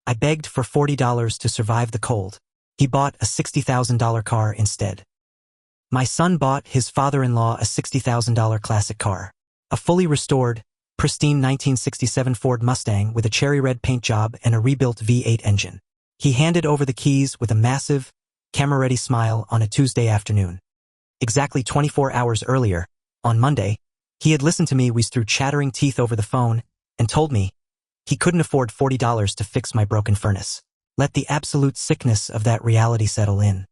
I begged for $40 to survive the cold. He bought a $60,000 car instead. My son bought his father-in-law a $60,000 classic car. A fully restored, pristine 1967 Ford Mustang with a cherry red paint job and a rebuilt V8 engine. He handed over the keys with a massive, camera-ready smile on a Tuesday afternoon. Exactly 24 hours earlier, on Monday, he had listened to me wheeze through chattering teeth over the phone and told me he couldn't afford $40 to fix my broken furnace. Let the absolute sickness of that reality settle in.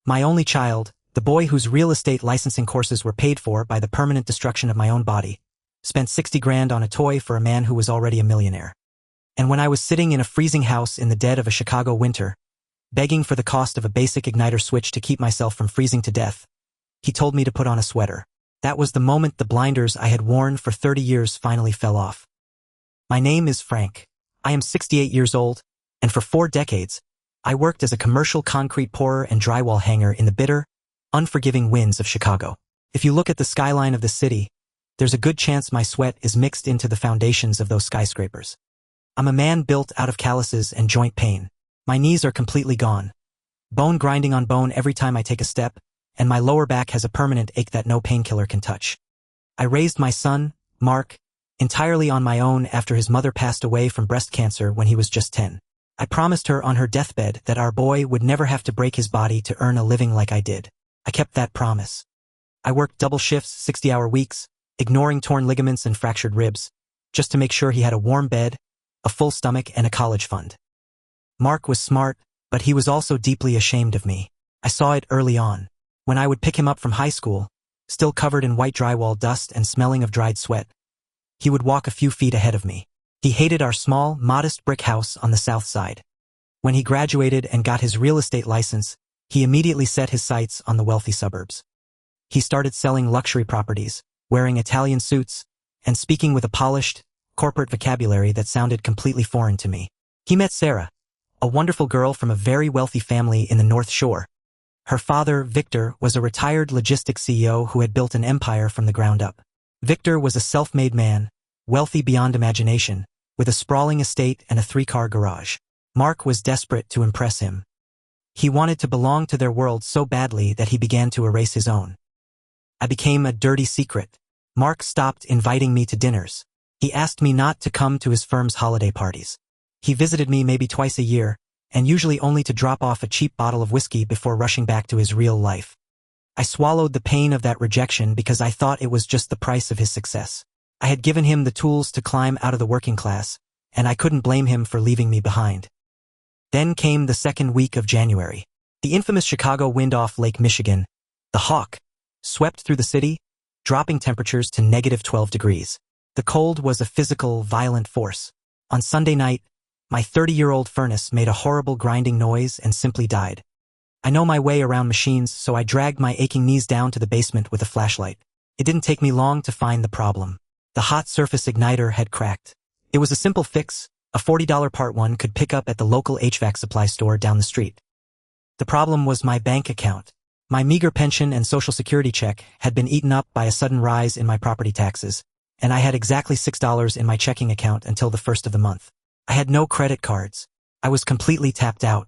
My only child, the boy whose real estate licensing courses were paid for by the permanent destruction of my own body, spent 60 grand on a toy for a man who was already a millionaire. And when I was sitting in a freezing house in the dead of a Chicago winter, begging for the cost of a basic igniter switch to keep myself from freezing to death, he told me to put on a sweater. That was the moment the blinders I had worn for 30 years finally fell off. My name is Frank. I am 68 years old, and for 4 decades, I worked as a commercial concrete pourer and drywall hanger in the bitter, unforgiving winds of Chicago. If you look at the skyline of the city, there's a good chance my sweat is mixed into the foundations of those skyscrapers. I'm a man built out of calluses and joint pain. My knees are completely gone. Bone grinding on bone every time I take a step, and my lower back has a permanent ache that no painkiller can touch. I raised my son, Mark, entirely on my own after his mother passed away from breast cancer when he was just 10. I promised her on her deathbed that our boy would never have to break his body to earn a living like I did. I kept that promise. I worked double shifts, 60-hour weeks, ignoring torn ligaments and fractured ribs, just to make sure he had a warm bed, a full stomach, and a college fund. Mark was smart, but he was also deeply ashamed of me. I saw it early on. When I would pick him up from high school, still covered in white drywall dust and smelling of dried sweat, he would walk a few feet ahead of me. He hated our small, modest brick house on the south side. When he graduated and got his real estate license, he immediately set his sights on the wealthy suburbs. He started selling luxury properties, wearing Italian suits, and speaking with a polished, corporate vocabulary that sounded completely foreign to me. He met Sarah, a wonderful girl from a very wealthy family in the North Shore. Her father, Victor, was a retired logistics CEO who had built an empire from the ground up. Victor was a self-made man, wealthy beyond imagination, with a sprawling estate and a 3-car garage. Mark was desperate to impress him. He wanted to belong to their world so badly that he began to erase his own. I became a dirty secret. Mark stopped inviting me to dinners. He asked me not to come to his firm's holiday parties. He visited me maybe twice a year, and usually only to drop off a cheap bottle of whiskey before rushing back to his real life. I swallowed the pain of that rejection because I thought it was just the price of his success. I had given him the tools to climb out of the working class, and I couldn't blame him for leaving me behind. Then came the second week of January. The infamous Chicago wind off Lake Michigan, the Hawk, swept through the city, dropping temperatures to -12 degrees. The cold was a physical, violent force. On Sunday night, my 30-year-old furnace made a horrible grinding noise and simply died. I know my way around machines, so I dragged my aching knees down to the basement with a flashlight. It didn't take me long to find the problem. The hot surface igniter had cracked. It was a simple fix. A $40 part one could pick up at the local HVAC supply store down the street. The problem was my bank account. My meager pension and Social Security check had been eaten up by a sudden rise in my property taxes, and I had exactly $6 in my checking account until the first of the month. I had no credit cards. I was completely tapped out.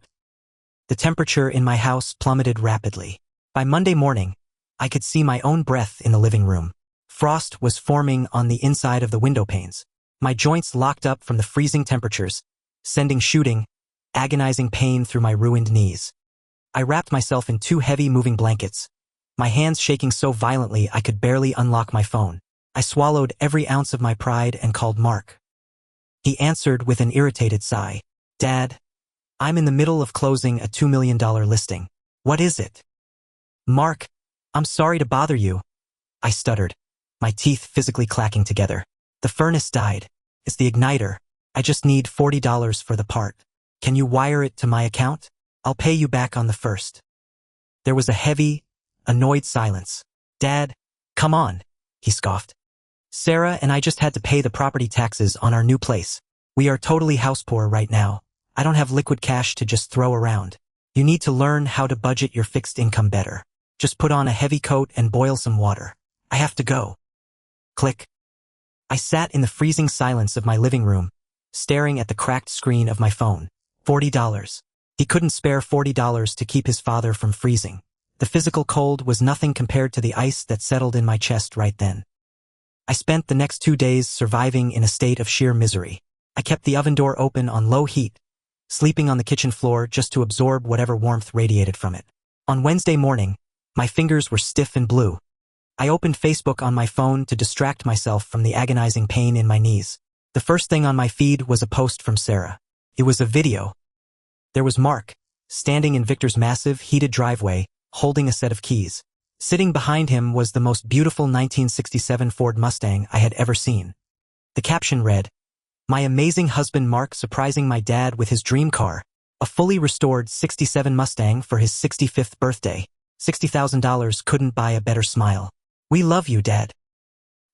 The temperature in my house plummeted rapidly. By Monday morning, I could see my own breath in the living room. Frost was forming on the inside of the window panes. My joints locked up from the freezing temperatures, sending shooting, agonizing pain through my ruined knees. I wrapped myself in 2 heavy moving blankets, my hands shaking so violently I could barely unlock my phone. I swallowed every ounce of my pride and called Mark. He answered with an irritated sigh. "Dad, I'm in the middle of closing a $2 million listing. What is it?" "Mark, I'm sorry to bother you," I stuttered, my teeth physically clacking together. "The furnace died. It's the igniter. I just need $40 for the part. Can you wire it to my account? I'll pay you back on the first." There was a heavy, annoyed silence. "Dad, come on," he scoffed. "Sarah and I just had to pay the property taxes on our new place. We are totally house poor right now. I don't have liquid cash to just throw around. You need to learn how to budget your fixed income better. Just put on a heavy coat and boil some water. I have to go." Click. I sat in the freezing silence of my living room, staring at the cracked screen of my phone. $40. He couldn't spare $40 to keep his father from freezing. The physical cold was nothing compared to the ice that settled in my chest right then. I spent the next 2 days surviving in a state of sheer misery. I kept the oven door open on low heat, sleeping on the kitchen floor just to absorb whatever warmth radiated from it. On Wednesday morning, my fingers were stiff and blue. I opened Facebook on my phone to distract myself from the agonizing pain in my knees. The first thing on my feed was a post from Sarah. It was a video. There was Mark, standing in Victor's massive, heated driveway, holding a set of keys. Sitting behind him was the most beautiful 1967 Ford Mustang I had ever seen. The caption read, "My amazing husband Mark surprising my dad with his dream car, a fully restored '67 Mustang for his 65th birthday. $60,000 couldn't buy a better smile. We love you, Dad."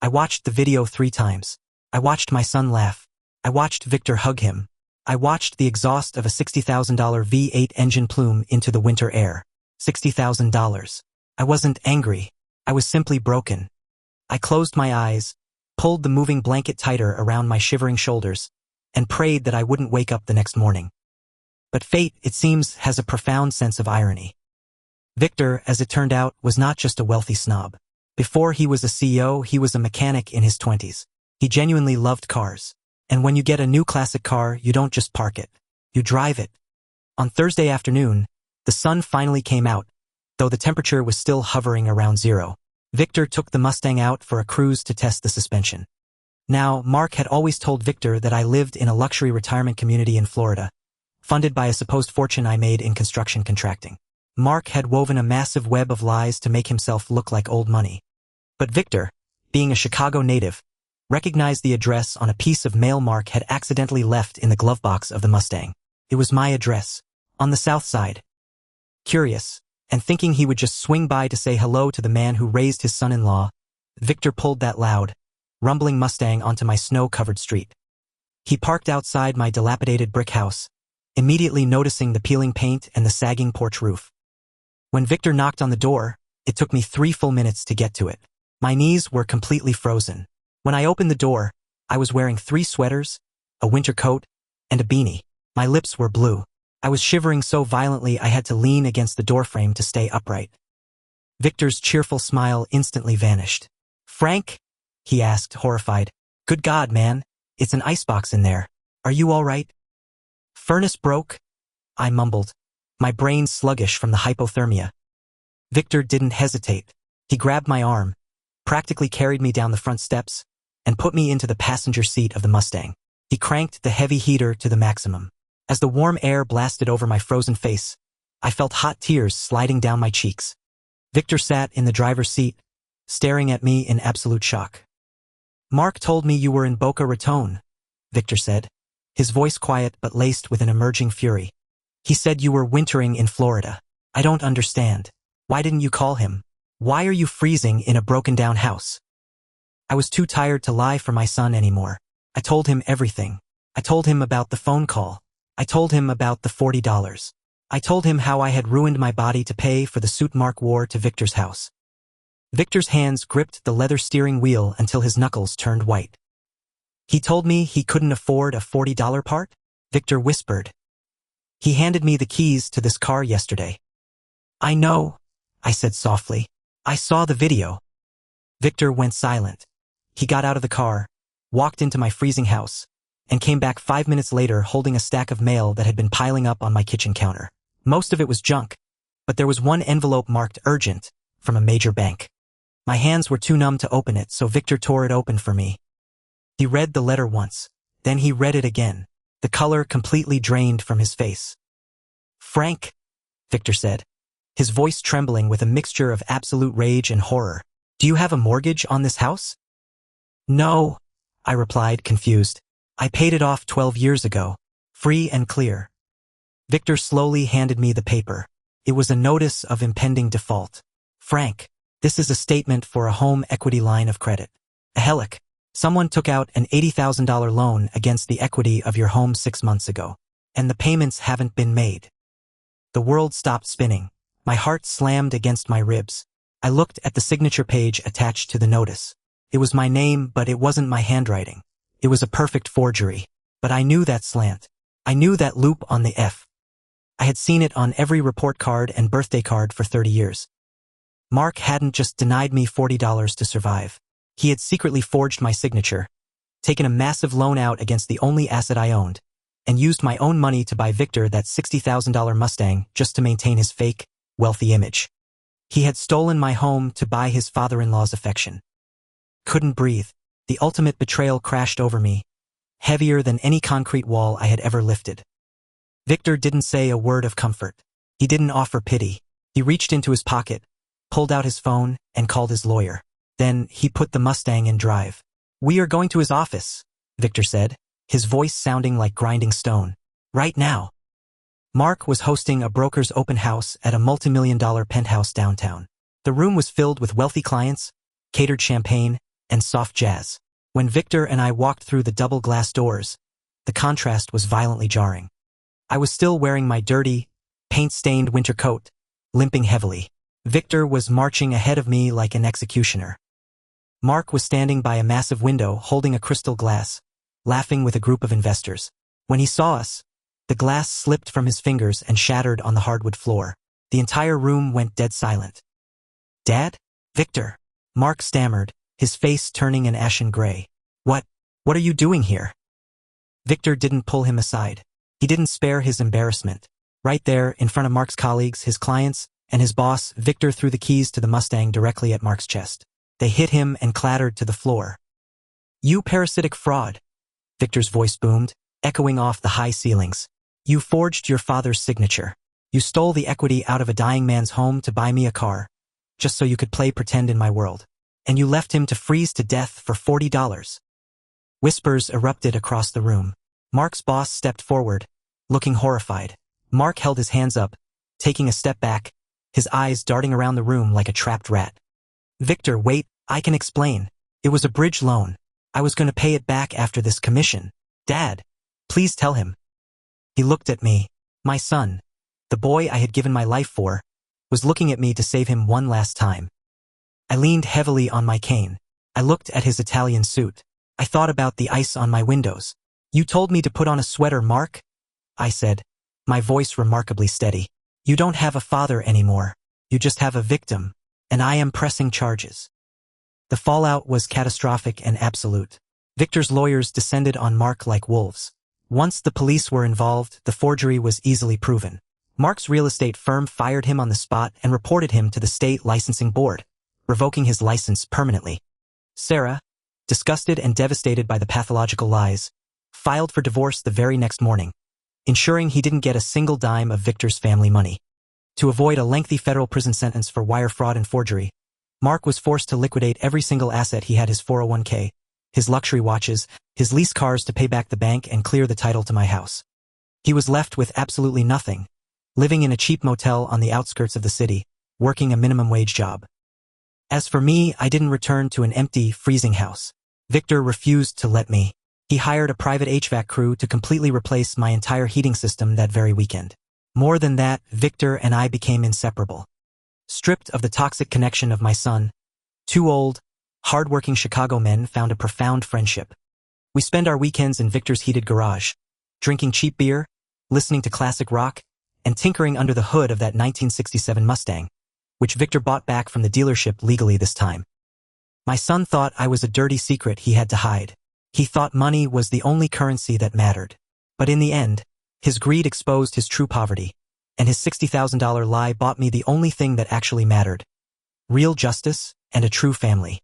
I watched the video 3 times. I watched my son laugh. I watched Victor hug him. I watched the exhaust of a $60,000 V8 engine plume into the winter air. $60,000. I wasn't angry. I was simply broken. I closed my eyes, pulled the moving blanket tighter around my shivering shoulders, and prayed that I wouldn't wake up the next morning. But fate, it seems, has a profound sense of irony. Victor, as it turned out, was not just a wealthy snob. Before he was a CEO, he was a mechanic in his 20s. He genuinely loved cars. And when you get a new classic car, you don't just park it. You drive it. On Thursday afternoon, the sun finally came out, though the temperature was still hovering around 0. Victor took the Mustang out for a cruise to test the suspension. Now, Mark had always told Victor that I lived in a luxury retirement community in Florida, funded by a supposed fortune I made in construction contracting. Mark had woven a massive web of lies to make himself look like old money. But Victor, being a Chicago native, recognized the address on a piece of mail Mark had accidentally left in the glove box of the Mustang. It was my address, on the south side. Curious, and thinking he would just swing by to say hello to the man who raised his son-in-law, Victor pulled that loud, rumbling Mustang onto my snow-covered street. He parked outside my dilapidated brick house, immediately noticing the peeling paint and the sagging porch roof. When Victor knocked on the door, it took me 3 full minutes to get to it. My knees were completely frozen. When I opened the door, I was wearing 3 sweaters, a winter coat, and a beanie. My lips were blue. I was shivering so violently I had to lean against the doorframe to stay upright. Victor's cheerful smile instantly vanished. "Frank?" he asked, horrified. "Good God, man, it's an icebox in there. Are you all right?" "Furnace broke?" I mumbled, my brain sluggish from the hypothermia. Victor didn't hesitate. He grabbed my arm, practically carried me down the front steps, and put me into the passenger seat of the Mustang. He cranked the heavy heater to the maximum. As the warm air blasted over my frozen face, I felt hot tears sliding down my cheeks. Victor sat in the driver's seat, staring at me in absolute shock. "Mark told me you were in Boca Raton," Victor said, his voice quiet but laced with an emerging fury. "He said you were wintering in Florida. I don't understand. Why didn't you call him? Why are you freezing in a broken-down house?" I was too tired to lie for my son anymore. I told him everything. I told him about the phone call. I told him about the $40. I told him how I had ruined my body to pay for the suit Mark wore to Victor's house. Victor's hands gripped the leather steering wheel until his knuckles turned white. "He told me he couldn't afford a $40 part?" Victor whispered. "He handed me the keys to this car yesterday." "I know," I said softly. "I saw the video." Victor went silent. He got out of the car, walked into my freezing house, and came back 5 minutes later holding a stack of mail that had been piling up on my kitchen counter. Most of it was junk, but there was one envelope marked urgent from a major bank. My hands were too numb to open it, so Victor tore it open for me. He read the letter once, then he read it again, the color completely drained from his face. "Frank," Victor said, his voice trembling with a mixture of absolute rage and horror, "do you have a mortgage on this house?" "No," I replied, confused. "I paid it off 12 years ago, free and clear." Victor slowly handed me the paper. It was a notice of impending default. "Frank, this is a statement for a home equity line of credit. A HELOC. Someone took out an $80,000 loan against the equity of your home 6 months ago, and the payments haven't been made." The world stopped spinning. My heart slammed against my ribs. I looked at the signature page attached to the notice. It was my name, but it wasn't my handwriting. It was a perfect forgery. But I knew that slant. I knew that loop on the F. I had seen it on every report card and birthday card for 30 years. Mark hadn't just denied me $40 to survive. He had secretly forged my signature, taken a massive loan out against the only asset I owned, and used my own money to buy Victor that $60,000 Mustang just to maintain his fake, wealthy image. He had stolen my home to buy his father-in-law's affection. Couldn't breathe. The ultimate betrayal crashed over me, heavier than any concrete wall I had ever lifted. Victor didn't say a word of comfort. He didn't offer pity. He reached into his pocket, pulled out his phone, and called his lawyer. Then he put the Mustang in drive. "We are going to his office," Victor said, his voice sounding like grinding stone. "Right now." Mark was hosting a broker's open house at a multi-million-dollar penthouse downtown. The room was filled with wealthy clients, catered champagne, and soft jazz. When Victor and I walked through the double glass doors, the contrast was violently jarring. I was still wearing my dirty, paint-stained winter coat, limping heavily. Victor was marching ahead of me like an executioner. Mark was standing by a massive window holding a crystal glass, laughing with a group of investors. When he saw us, the glass slipped from his fingers and shattered on the hardwood floor. The entire room went dead silent. "Dad? Victor?" Mark stammered, his face turning an ashen gray. What are you doing here?" Victor didn't pull him aside. He didn't spare his embarrassment. Right there, in front of Mark's colleagues, his clients, and his boss, Victor threw the keys to the Mustang directly at Mark's chest. They hit him and clattered to the floor. "You parasitic fraud," Victor's voice boomed, echoing off the high ceilings. "You forged your father's signature. You stole the equity out of a dying man's home to buy me a car, just so you could play pretend in my world. And you left him to freeze to death for $40. Whispers erupted across the room. Mark's boss stepped forward, looking horrified. Mark held his hands up, taking a step back, his eyes darting around the room like a trapped rat. "Victor, wait, I can explain. It was a bridge loan. I was going to pay it back after this commission. Dad, please tell him." He looked at me. My son, the boy I had given my life for, was looking at me to save him one last time. I leaned heavily on my cane. I looked at his Italian suit. I thought about the ice on my windows. "You told me to put on a sweater, Mark," I said, my voice remarkably steady. "You don't have a father anymore. You just have a victim, and I am pressing charges." The fallout was catastrophic and absolute. Victor's lawyers descended on Mark like wolves. Once the police were involved, the forgery was easily proven. Mark's real estate firm fired him on the spot and reported him to the state licensing board, revoking his license permanently. Sarah, disgusted and devastated by the pathological lies, filed for divorce the very next morning, ensuring he didn't get a single dime of Victor's family money. To avoid a lengthy federal prison sentence for wire fraud and forgery, Mark was forced to liquidate every single asset he had: his 401k, his luxury watches, his leased cars to pay back the bank and clear the title to my house. He was left with absolutely nothing, living in a cheap motel on the outskirts of the city, working a minimum wage job. As for me, I didn't return to an empty, freezing house. Victor refused to let me. He hired a private HVAC crew to completely replace my entire heating system that very weekend. More than that, Victor and I became inseparable. Stripped of the toxic connection of my son, two old, hard-working Chicago men found a profound friendship. We spend our weekends in Victor's heated garage, drinking cheap beer, listening to classic rock, and tinkering under the hood of that 1967 Mustang, which Victor bought back from the dealership legally this time. My son thought I was a dirty secret he had to hide. He thought money was the only currency that mattered. But in the end, his greed exposed his true poverty, and his $60,000 lie bought me the only thing that actually mattered: real justice and a true family.